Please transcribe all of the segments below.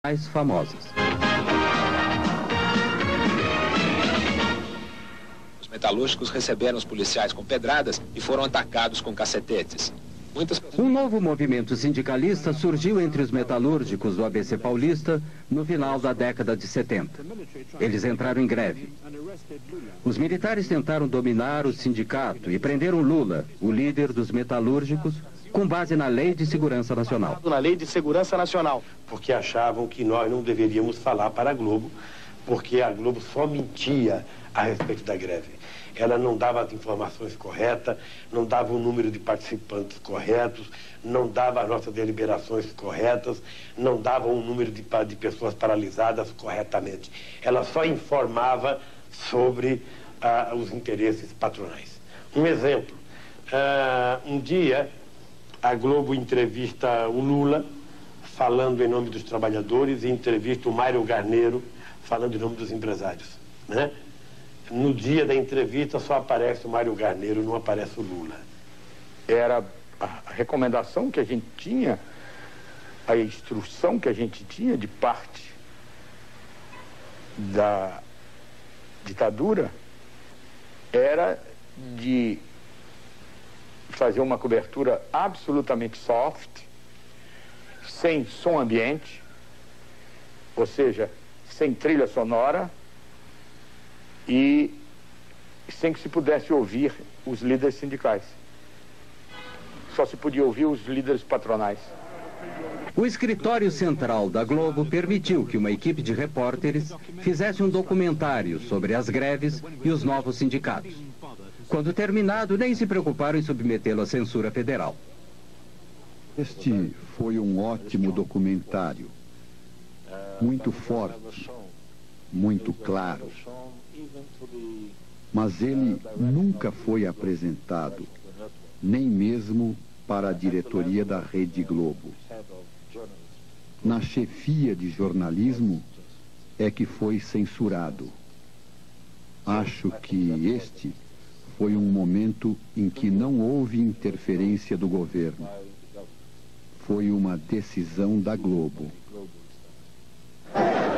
mais famosas. Os metalúrgicos receberam os policiais com pedradas e foram atacados com cacetetes. Um novo movimento sindicalista surgiu entre os metalúrgicos do ABC Paulista no final da década de 70. Eles entraram em greve. Os militares tentaram dominar o sindicato e prenderam Lula, o líder dos metalúrgicos, com base na Lei de Segurança Nacional. Na Lei de Segurança Nacional. Porque achavam que nós não deveríamos falar para a Globo, porque a Globo só mentia a respeito da greve. Ela não dava as informações corretas, não dava o número de participantes corretos, não dava as nossas deliberações corretas, não dava o número de pessoas paralisadas corretamente. Ela só informava sobre os interesses patronais. Um exemplo, um dia a Globo entrevista o Lula, falando em nome dos trabalhadores, e entrevista o Mário Garneiro, falando em nome dos empresários, né? No dia da entrevista só aparece o Mário Garneiro, não aparece o Lula. Era a recomendação que a gente tinha, a instrução que a gente tinha de parte da ditadura, era de fazer uma cobertura absolutamente soft, sem som ambiente, ou seja, sem trilha sonora, e sem que se pudesse ouvir os líderes sindicais. Só se podia ouvir os líderes patronais. O escritório central da Globo permitiu que uma equipe de repórteres fizesse um documentário sobre as greves e os novos sindicatos. Quando terminado, nem se preocuparam em submetê-lo à censura federal. Este foi um ótimo documentário, muito forte, muito claro. Mas ele nunca foi apresentado, nem mesmo para a diretoria da Rede Globo. Na chefia de jornalismo é que foi censurado. Acho que este foi um momento em que não houve interferência do governo. Foi uma decisão da Globo.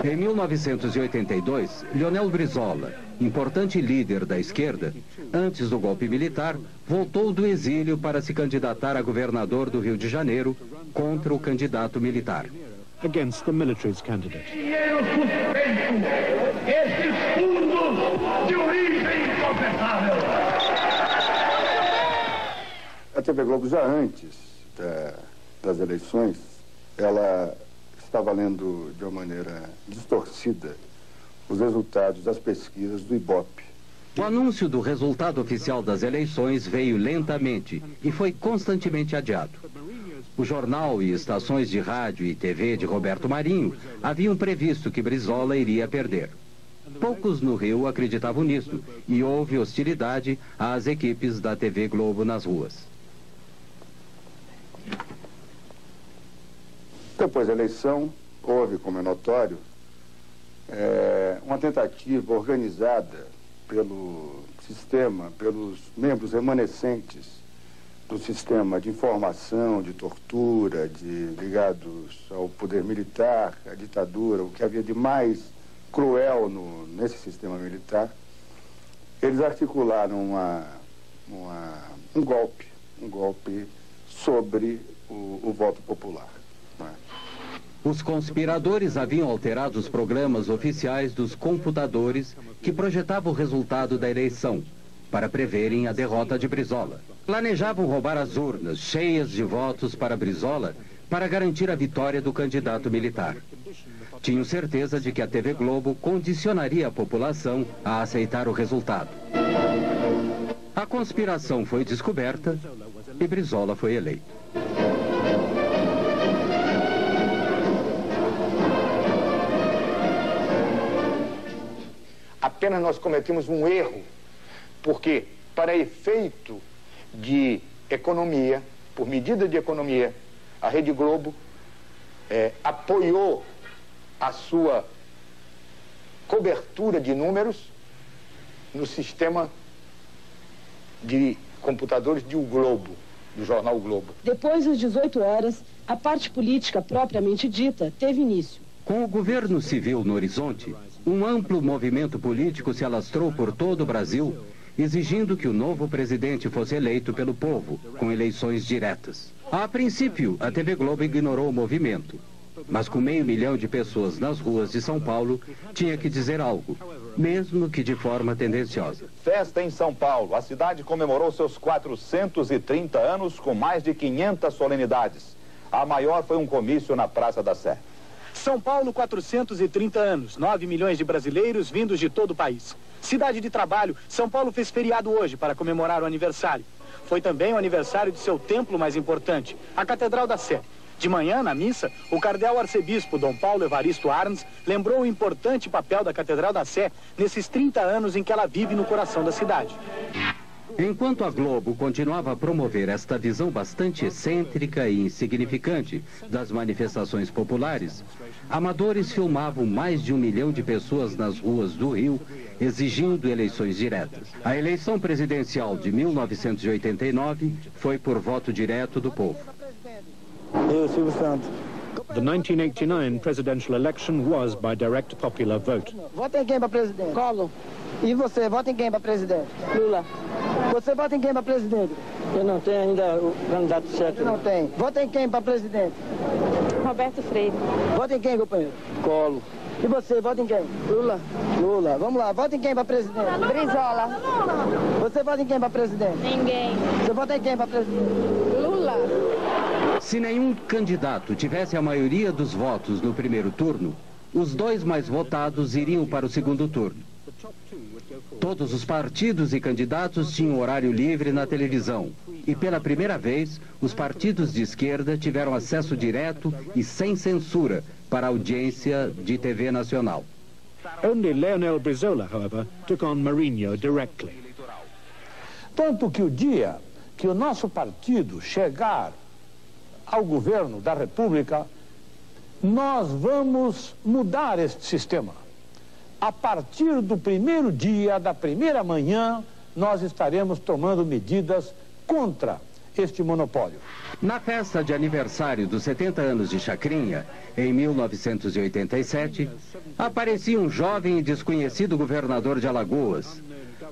Em 1982, Leonel Brizola, importante líder da esquerda, antes do golpe militar, voltou do exílio para se candidatar a governador do Rio de Janeiro contra o candidato militar. Against the military's candidate. Dinheiro suspeito, esses fundos de origem inconfessável. A TV Globo, já antes das eleições, ela estava lendo de uma maneira distorcida os resultados das pesquisas do Ibope. O anúncio do resultado oficial das eleições veio lentamente e foi constantemente adiado. O jornal e estações de rádio e TV de Roberto Marinho haviam previsto que Brizola iria perder. Poucos no Rio acreditavam nisso e houve hostilidade às equipes da TV Globo nas ruas. Depois da eleição, houve, como é notório, uma tentativa organizada pelo sistema, pelos membros remanescentes do sistema de informação, de tortura, ligados ao poder militar, à ditadura, o que havia de mais cruel nesse sistema militar. Eles articularam um golpe sobre o voto popular. Os conspiradores haviam alterado os programas oficiais dos computadores que projetavam o resultado da eleição, para preverem a derrota de Brizola. Planejavam roubar as urnas cheias de votos para Brizola para garantir a vitória do candidato militar. Tinham certeza de que a TV Globo condicionaria a população a aceitar o resultado. A conspiração foi descoberta e Brizola foi eleito. Apenas nós cometemos um erro, porque para efeito de economia, por medida de economia, a Rede Globo apoiou a sua cobertura de números no sistema de computadores de O Globo, do jornal O Globo. Depois das 18 horas, a parte política propriamente dita teve início. Com o governo civil no horizonte, um amplo movimento político se alastrou por todo o Brasil, exigindo que o novo presidente fosse eleito pelo povo, com eleições diretas. A princípio, a TV Globo ignorou o movimento, mas com 500 mil de pessoas nas ruas de São Paulo, tinha que dizer algo, mesmo que de forma tendenciosa. Festa em São Paulo. A cidade comemorou seus 430 anos com mais de 500 solenidades. A maior foi um comício na Praça da Sé. São Paulo, 430 anos, 9 milhões de brasileiros vindos de todo o país. Cidade de trabalho, São Paulo fez feriado hoje para comemorar o aniversário. Foi também o aniversário de seu templo mais importante, a Catedral da Sé. De manhã, na missa, o cardeal arcebispo Dom Paulo Evaristo Arns lembrou o importante papel da Catedral da Sé nesses 30 anos em que ela vive no coração da cidade. Enquanto a Globo continuava a promover esta visão bastante excêntrica e insignificante das manifestações populares, amadores filmavam mais de 1 milhão de pessoas nas ruas do Rio, exigindo eleições diretas. A eleição presidencial de 1989 foi por voto direto do povo. Eu, Silvio Santos. The 1989 presidential election was by direct popular vote. Vota em quem para presidente? Collor. E você, vota em quem para presidente? Lula. Você vota em quem para presidente? Eu não tenho ainda o candidato certo. Não tem. Vota em quem para presidente? Roberto Freire. Vota em quem, companheiro? Collor. E você, vota em quem? Lula. Lula. Vamos lá, vota em quem para presidente? Brizola. Você vota em quem para presidente? Ninguém. Você vota em quem para presidente? Lula. Se nenhum candidato tivesse a maioria dos votos no primeiro turno, os dois mais votados iriam para o segundo turno. Todos os partidos e candidatos tinham horário livre na televisão. E pela primeira vez, os partidos de esquerda tiveram acesso direto e sem censura para a audiência de TV nacional. Only Leonel Brizola, however, took on Marinho directly. Tanto que o dia que o nosso partido chegar ao governo da República, nós vamos mudar este sistema. A partir do primeiro dia, da primeira manhã, nós estaremos tomando medidas contra este monopólio. Na festa de aniversário dos 70 anos de Chacrinha, em 1987, aparecia um jovem e desconhecido governador de Alagoas,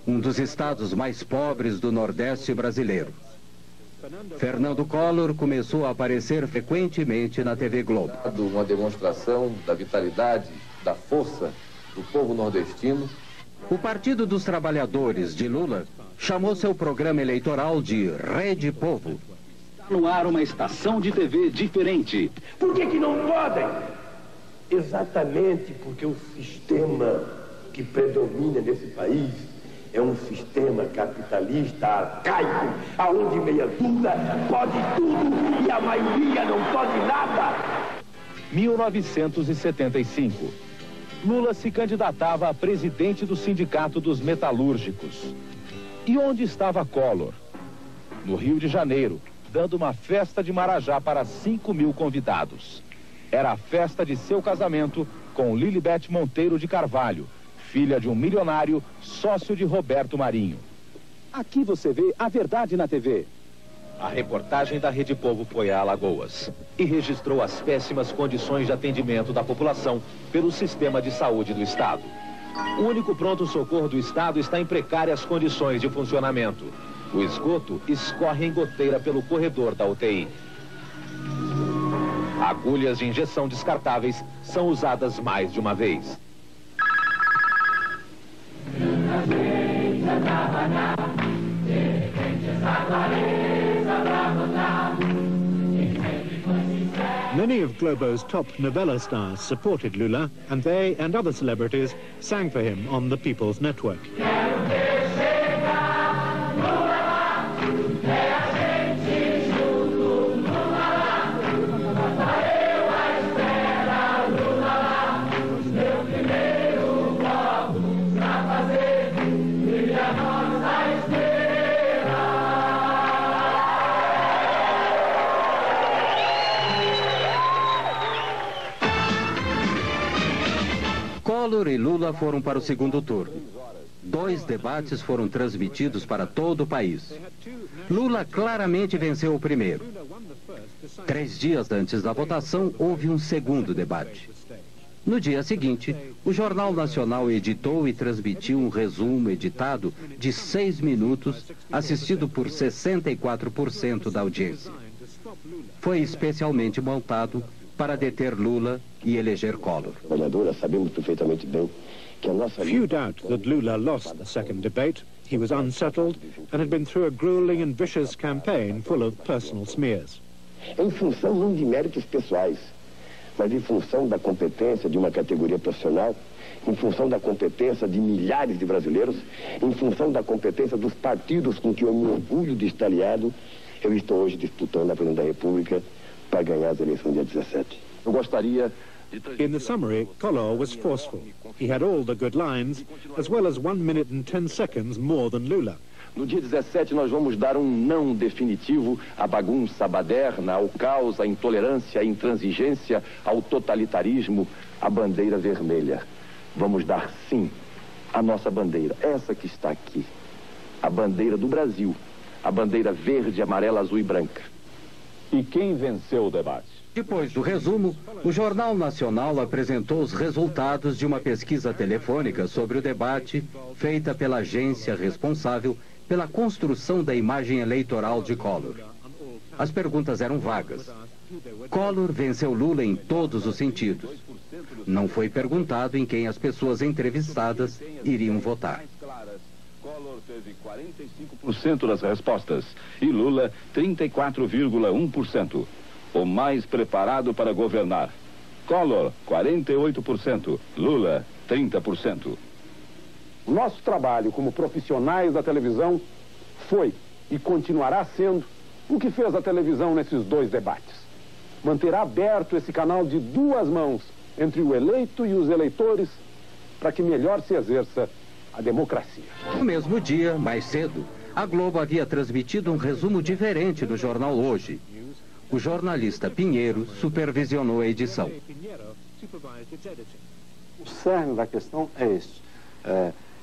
um dos estados mais pobres do Nordeste brasileiro. Fernando Collor começou a aparecer frequentemente na TV Globo. Uma demonstração da vitalidade, da força do povo nordestino. O Partido dos Trabalhadores de Lula chamou seu programa eleitoral de Rede Povo. No ar uma estação de TV diferente. Por que não podem? Exatamente porque o sistema que predomina nesse país é um sistema capitalista arcaico, aonde meia dúzia pode tudo e a maioria não pode nada. 1975. Lula se candidatava a presidente do Sindicato dos Metalúrgicos. E onde estava Collor? No Rio de Janeiro, dando uma festa de Marajá para 5.000 convidados. Era a festa de seu casamento com Lilibete Monteiro de Carvalho, filha de um milionário, sócio de Roberto Marinho. Aqui você vê a verdade na TV. A reportagem da Rede Povo foi a Alagoas e registrou as péssimas condições de atendimento da população pelo sistema de saúde do Estado. O único pronto-socorro do Estado está em precárias condições de funcionamento. O esgoto escorre em goteira pelo corredor da UTI. Agulhas de injeção descartáveis são usadas mais de uma vez. Many of Globo's top novella stars supported Lula, and they and other celebrities sang for him on the People's Network. Collor e Lula foram para o segundo turno. 2 debates foram transmitidos para todo o país. Lula claramente venceu o primeiro. 3 dias antes da votação, houve um segundo debate. No dia seguinte, o Jornal Nacional editou e transmitiu um resumo editado de 6 minutos, assistido por 64% da audiência. Foi especialmente montado para deter Lula e eleger Collor. Sabemos perfeitamente bem que a nossa... Few doubt that Lula lost the second debate. He was unsettled and had been through a grueling and vicious campaign full of personal smears. Em função não de méritos pessoais, mas em função da competência de uma categoria profissional, em função da competência de milhares de brasileiros, em função da competência dos partidos com que eu me orgulho de estar aliado, eu estou hoje disputando a presidência da República para ganhar as eleições dia 17. Eu gostaria... In the summary, Collor was forceful. He had all the good lines, as well as 1 minute and 10 seconds more than Lula. No dia 17, nós vamos dar um não definitivo à bagunça baderna, ao caos, à intolerância, à intransigência, ao totalitarismo, à bandeira vermelha. Vamos dar sim à nossa bandeira, essa que está aqui, a bandeira do Brasil, a bandeira verde, amarela, azul e branca. E quem venceu o debate? Depois do resumo, o Jornal Nacional apresentou os resultados de uma pesquisa telefônica sobre o debate feita pela agência responsável pela construção da imagem eleitoral de Collor. As perguntas eram vagas. Collor venceu Lula em todos os sentidos. Não foi perguntado em quem as pessoas entrevistadas iriam votar. Collor teve 45% das respostas e Lula 34,1%. O mais preparado para governar. Collor, 48%. Lula, 30%. O nosso trabalho como profissionais da televisão foi e continuará sendo o que fez a televisão nesses 2 debates. Manterá aberto esse canal de 2 mãos entre o eleito e os eleitores para que melhor se exerça a democracia. No mesmo dia, mais cedo, a Globo havia transmitido um resumo diferente do jornal Hoje. O jornalista Pinheiro supervisionou a edição. O cerne da questão é este.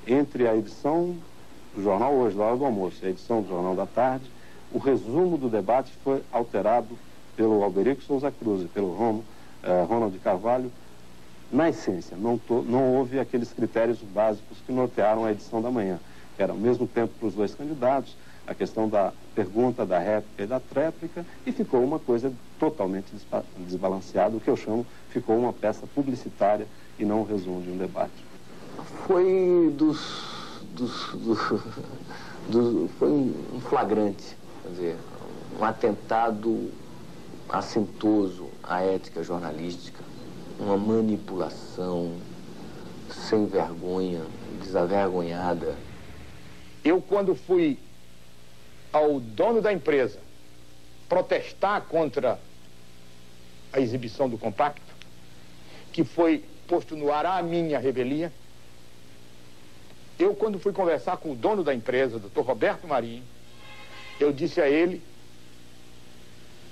Entre a edição do jornal Hoje, da hora do almoço, e a edição do Jornal da Tarde, o resumo do debate foi alterado pelo Alberico Souza Cruz e pelo Ronald Carvalho. Na essência, não houve aqueles critérios básicos que nortearam a edição da manhã. Era ao mesmo tempo para os 2 candidatos, a questão da pergunta, da réplica e da tréplica, e ficou uma coisa totalmente desbalanceada, o que eu chamo, ficou uma peça publicitária e não um resumo de um debate. Foi foi um flagrante, quer dizer, um atentado assintoso à ética jornalística, uma manipulação sem vergonha, desavergonhada. Eu, quando fui ao dono da empresa protestar contra a exibição do compacto, que foi posto no ar a minha revelia, eu, quando fui conversar com o dono da empresa, Dr. Roberto Marinho, eu disse a ele,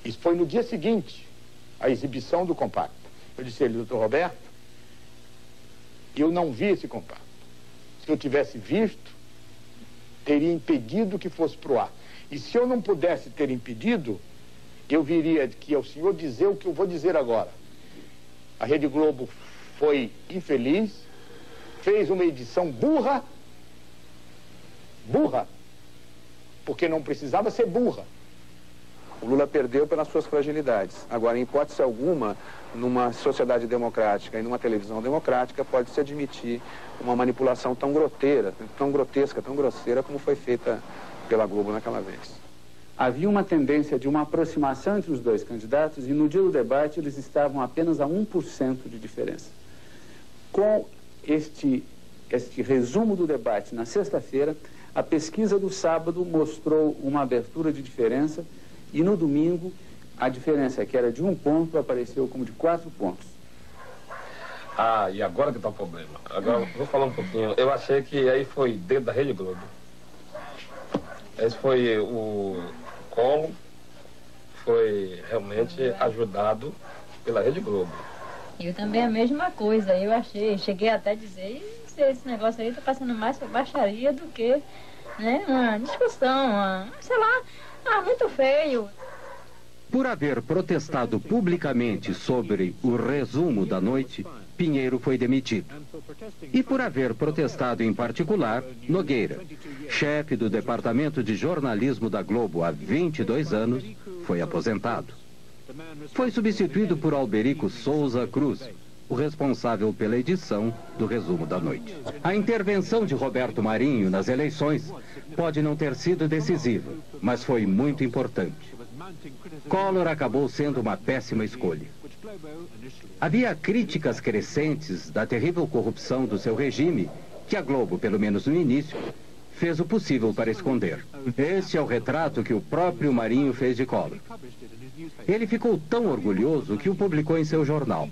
isso foi no dia seguinte, a exibição do compacto, eu disse a ele, Dr. Roberto, eu não vi esse compacto. Se eu tivesse visto, teria impedido que fosse pro ar. E se eu não pudesse ter impedido, eu viria aqui ao senhor dizer o que eu vou dizer agora. A Rede Globo foi infeliz, fez uma edição burra, porque não precisava ser burra. O Lula perdeu pelas suas fragilidades. Agora, em hipótese alguma, numa sociedade democrática e numa televisão democrática, pode-se admitir uma manipulação tão grotesca, tão grosseira como foi feita pela Globo naquela vez. Havia uma tendência de uma aproximação entre os 2 candidatos e no dia do debate eles estavam apenas a 1% de diferença. Com este resumo do debate na sexta-feira, a pesquisa do sábado mostrou uma abertura de diferença e no domingo a diferença que era de 1 ponto apareceu como de 4 pontos. Ah, e agora que está o problema. Agora vou falar um pouquinho. Eu achei que aí foi dentro da Rede Globo. Esse foi o Collor, foi realmente ajudado pela Rede Globo. Eu também a mesma coisa, eu achei, cheguei até a dizer, esse negócio aí tá passando mais baixaria do que, né, uma discussão, sei lá, muito feio. Por haver protestado publicamente sobre o resumo da noite, Pinheiro foi demitido. E por haver protestado em particular, Nogueira, chefe do Departamento de Jornalismo da Globo há 22 anos, foi aposentado. Foi substituído por Alberico Souza Cruz, o responsável pela edição do Resumo da Noite. A intervenção de Roberto Marinho nas eleições pode não ter sido decisiva, mas foi muito importante. Collor acabou sendo uma péssima escolha. Havia críticas crescentes da terrível corrupção do seu regime, que a Globo, pelo menos no início, fez o possível para esconder. Este é o retrato que o próprio Marinho fez de Collor. Ele ficou tão orgulhoso que o publicou em seu jornal.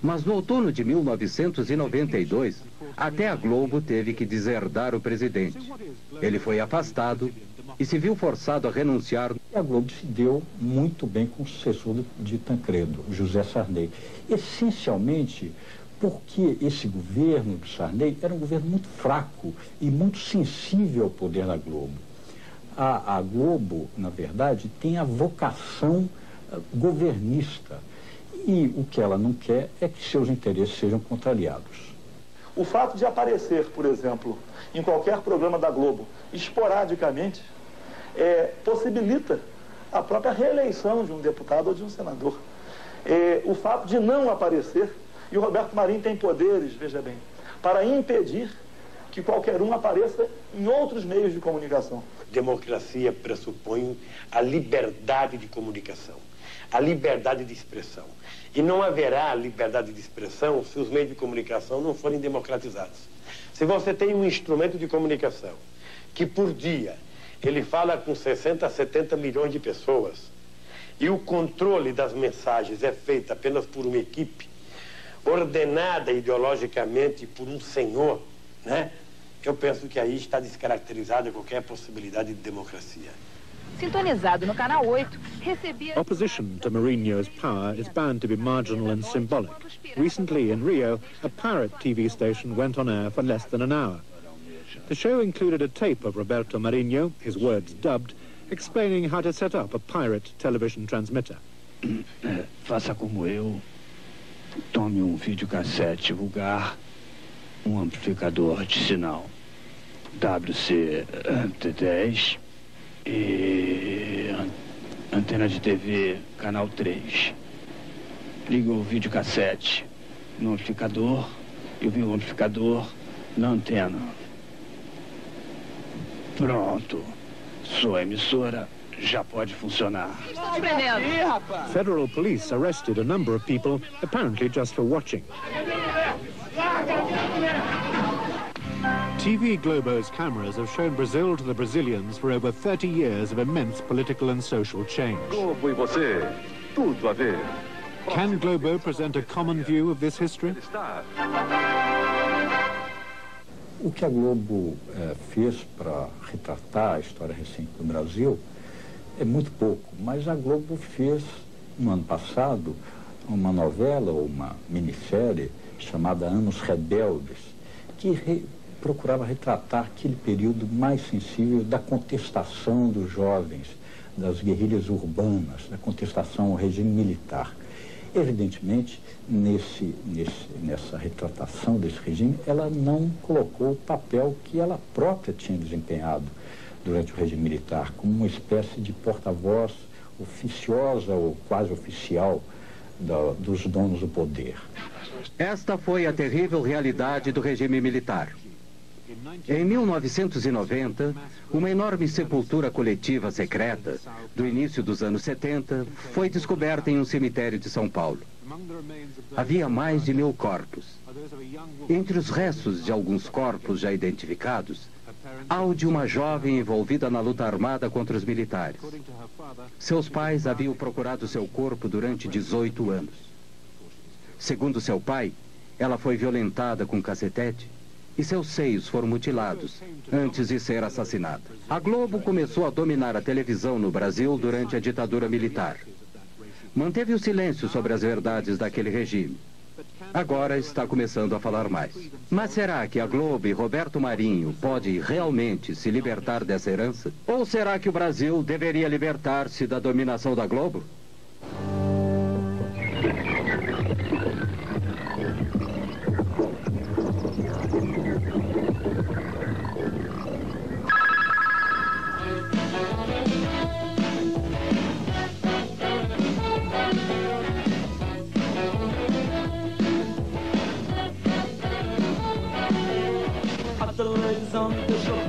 Mas no outono de 1992, até a Globo teve que deserdar o presidente. Ele foi afastado e se viu forçado a renunciar. A Globo se deu muito bem com o sucessor de Tancredo, José Sarney. Essencialmente porque esse governo do Sarney era um governo muito fraco e muito sensível ao poder da Globo. A Globo, na verdade, tem a vocação governista. E o que ela não quer é que seus interesses sejam contrariados. O fato de aparecer, por exemplo, em qualquer programa da Globo, esporadicamente, possibilita a própria reeleição de um deputado ou de um senador. O fato de não aparecer, e o Roberto Marinho tem poderes, veja bem, para impedir que qualquer um apareça em outros meios de comunicação. Democracia pressupõe a liberdade de comunicação, a liberdade de expressão. E não haverá liberdade de expressão se os meios de comunicação não forem democratizados. Se você tem um instrumento de comunicação que por dia ele fala com 60 a 70 milhões de pessoas e o controle das mensagens é feito apenas por uma equipe ordenada ideologicamente por um senhor, né? Eu penso que aí está descaracterizada qualquer possibilidade de democracia. Sintonizado no canal 8, recebia... Opposition to Mourinho's power is bound to be marginal and symbolic. Recently in Rio, a pirate TV station went on air for less than an hour. The show included a tape of Roberto Marinho, his words dubbed, explaining how to set up a pirate television transmitter. Faça como eu. Tome um videocassete vulgar, um amplificador de sinal WC-T10 e antena de TV canal 3. Liga o videocassete no amplificador e o amplificador na antena. Pronto. Sua emissora já pode funcionar. Federal police arrested a number of people, apparently just for watching. TV Globo's cameras have shown Brazil to the Brazilians for over 30 years of immense political and social change. Globo e você, tudo a ver. Can Globo present a common view of this history? O que a Globo fez para retratar a história recente do Brasil é muito pouco, mas a Globo fez, no ano passado, uma novela ou uma minissérie chamada Anos Rebeldes, que procurava retratar aquele período mais sensível da contestação dos jovens, das guerrilhas urbanas, da contestação ao regime militar. Evidentemente, nessa retratação desse regime, ela não colocou o papel que ela própria tinha desempenhado durante o regime militar, como uma espécie de porta-voz oficiosa ou quase oficial dos donos do poder. Esta foi a terrível realidade do regime militar. Em 1990, uma enorme sepultura coletiva secreta, do início dos anos 70, foi descoberta em um cemitério de São Paulo. Havia mais de 1000 corpos. Entre os restos de alguns corpos já identificados, há o de uma jovem envolvida na luta armada contra os militares. Seus pais haviam procurado seu corpo durante 18 anos. Segundo seu pai, ela foi violentada com cacetete e seus seios foram mutilados antes de ser assassinada. A Globo começou a dominar a televisão no Brasil durante a ditadura militar. Manteve o silêncio sobre as verdades daquele regime. Agora está começando a falar mais. Mas será que a Globo e Roberto Marinho podem realmente se libertar dessa herança? Ou será que o Brasil deveria libertar-se da dominação da Globo? coração deixou